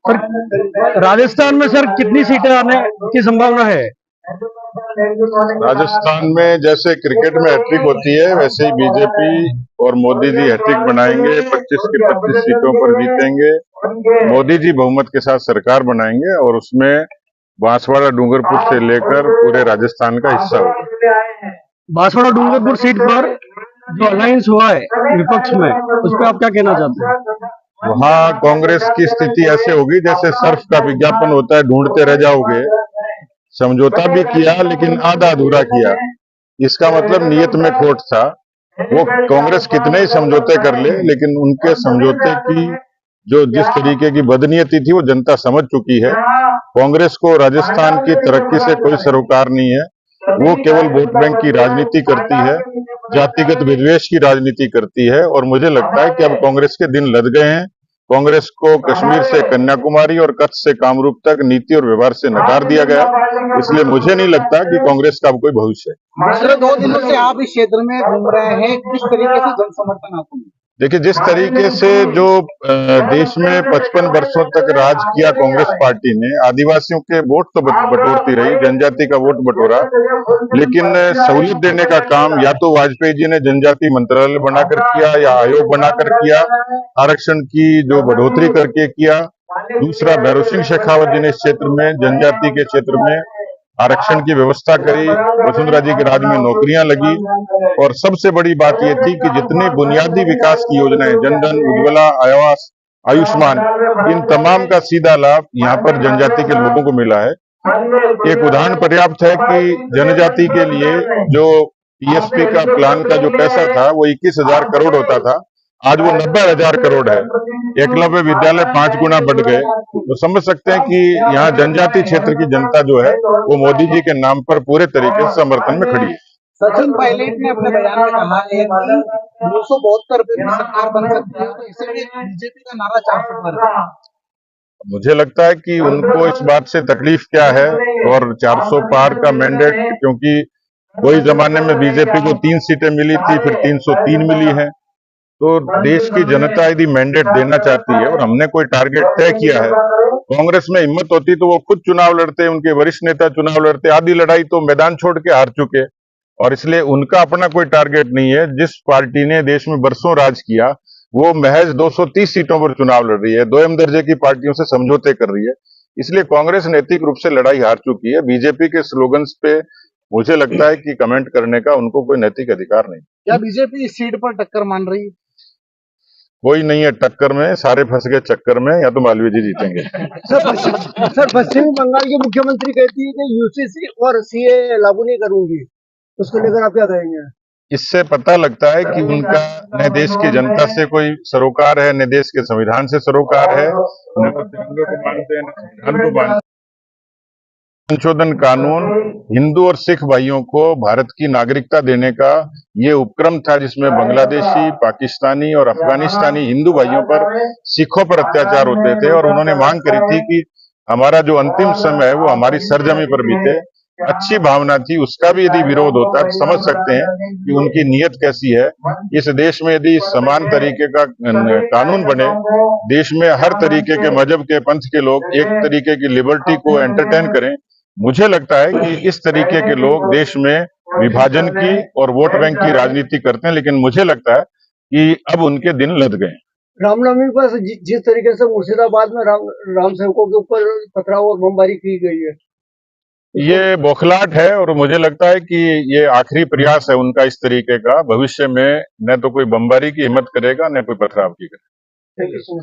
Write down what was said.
Sir Rajasthan में sir कितनी सीटें आने की संभावना है? राजस्थान में जैसे क्रिकेट में हैट्रिक होती है, वैसे ही बीजेपी और मोदी जी हैट्रिक बनाएंगे, 25 की 25 सीटों पर जीतेंगे। मोदी जी बहुमत के साथ सरकार बनाएंगे और उसमें बांसवाड़ा डूंगरपुर से लेकर पूरे राजस्थान का हिस्सा होगा। बांसवाड़ा डूंगरपुर सीट पर जो अलायंस हुआ है विपक्ष में, उस पर आप क्या कहना चाहते हैं? वहां कांग्रेस की स्थिति ऐसे होगी जैसे सर्फ का विज्ञापन होता है, ढूंढते रह जाओगे। समझौता भी किया लेकिन आधा अधूरा किया। इसका मतलब नियत में खोट था। वो कांग्रेस कितने ही समझौते कर ले, लेकिन उनके समझौते की जो जिस तरीके की बदनीयती थी वो जनता समझ चुकी है। कांग्रेस को राजस्थान की तरक्की से कोई सरोकार नहीं है। वो केवल वोट बैंक की राजनीति करती है, जातिगत विद्वेष की राजनीति करती है। और मुझे लगता है कि अब कांग्रेस के दिन लद गए हैं। कांग्रेस को कश्मीर से कन्याकुमारी और कच्छ से कामरूप तक नीति और व्यवहार से नकार दिया गया। इसलिए मुझे नहीं लगता कि कांग्रेस का अब कोई भविष्य है। पिछले 2 दिनों से आप इस क्षेत्र में घूम रहे हैं, किस तरीके से जन समर्थन आपको? देखिए, जिस तरीके से जो देश में 55 वर्षों तक राज किया कांग्रेस पार्टी ने, आदिवासियों के वोट तो बटोरती रही, जनजाति का वोट बटोरा, लेकिन सहूलियत देने का काम या तो वाजपेयी जी ने जनजाति मंत्रालय बनाकर किया या आयोग बनाकर किया, आरक्षण की जो बढ़ोतरी करके किया। दूसरा, भैरव सिंह शेखावत जी ने इस क्षेत्र में, जनजाति के क्षेत्र में आरक्षण की व्यवस्था करी। वसुंधरा जी के राज में नौकरियां लगी। और सबसे बड़ी बात यह थी कि जितनी बुनियादी विकास की योजनाएं, जनधन, उज्ज्वला, आवास, आयुष्मान, इन तमाम का सीधा लाभ यहाँ पर जनजाति के लोगों को मिला है। एक उदाहरण पर्याप्त है कि जनजाति के लिए जो टीएसपी का प्लान का जो पैसा था वो 21,000 करोड़ होता था, आज वो 90,000 करोड़ है। एकलव्य विद्यालय 5 गुना बढ़ गए। तो समझ सकते हैं कि यहाँ जनजाति क्षेत्र की जनता जो है वो मोदी जी के नाम पर पूरे तरीके से समर्थन में खड़ी है। सचिन पायलट ने अपने बयान में कहा है कि 272 पे भी सरकार बन सकती है, तो इसीलिए बीजेपी का नारा 400 पर है। मुझे लगता है कि उनको इस बात से तकलीफ क्या है, और 400 पार का मैंडेट, क्योंकि कोई जमाने में बीजेपी को 3 सीटें मिली थी, फिर 303 मिली है। तो देश की जनता यदि मैंडेट देना चाहती है और हमने कोई टारगेट तय किया है, कांग्रेस में हिम्मत होती तो वो खुद चुनाव लड़ते, उनके वरिष्ठ नेता चुनाव लड़ते। आधी लड़ाई तो मैदान छोड़ के हार चुके, और इसलिए उनका अपना कोई टारगेट नहीं है। जिस पार्टी ने देश में बरसों राज किया वो महज 230 सीटों पर चुनाव लड़ रही है, दोयम दर्जे की पार्टियों से समझौते कर रही है। इसलिए कांग्रेस नैतिक रूप से लड़ाई हार चुकी है। बीजेपी के स्लोगन्स पे मुझे लगता है कि कमेंट करने का उनको कोई नैतिक अधिकार नहीं। क्या बीजेपी इस सीट पर टक्कर मान रही है? कोई नहीं है टक्कर में, सारे फंस गए चक्कर में, या तो मालवीय जी जीतेंगे। सर पश्चिम बंगाल की मुख्यमंत्री कहती है कि यूसीसी और सीए लागू नहीं करूंगी, उसको लेकर आप क्या कहेंगे? इससे पता लगता है कि उनका न देश की जनता से कोई सरोकार है, न देश के संविधान से सरोकार है, न तो तिरंगे को मानते हैं, न संविधान को मानते हैं। संशोधन कानून हिंदू और सिख भाइयों को भारत की नागरिकता देने का ये उपक्रम था, जिसमें बांग्लादेशी, पाकिस्तानी और अफगानिस्तानी हिंदू भाइयों पर, सिखों पर अत्याचार होते थे। और उन्होंने मांग करी थी कि हमारा जो अंतिम समय है वो हमारी सरजमी पर बीते। अच्छी भावना थी, उसका भी यदि विरोध होता है तो समझ सकते हैं कि उनकी नीयत कैसी है। इस देश में यदि समान तरीके का कानून बने, देश में हर तरीके के मजहब के, पंथ के लोग एक तरीके की लिबर्टी को एंटरटेन करें, मुझे लगता है कि इस तरीके के लोग देश में विभाजन की और वोट बैंक की राजनीति करते हैं। लेकिन मुझे लगता है कि अब उनके दिन लद गए। रामनवमी पर जिस तरीके से मुर्शिदाबाद में राम सेवकों के ऊपर पथराव और बमबारी की गई है, ये बौखलाहट है, और मुझे लगता है कि ये आखिरी प्रयास है उनका इस तरीके का। भविष्य में न तो कोई बमबारी की हिम्मत करेगा, न कोई पथराव की करेगा।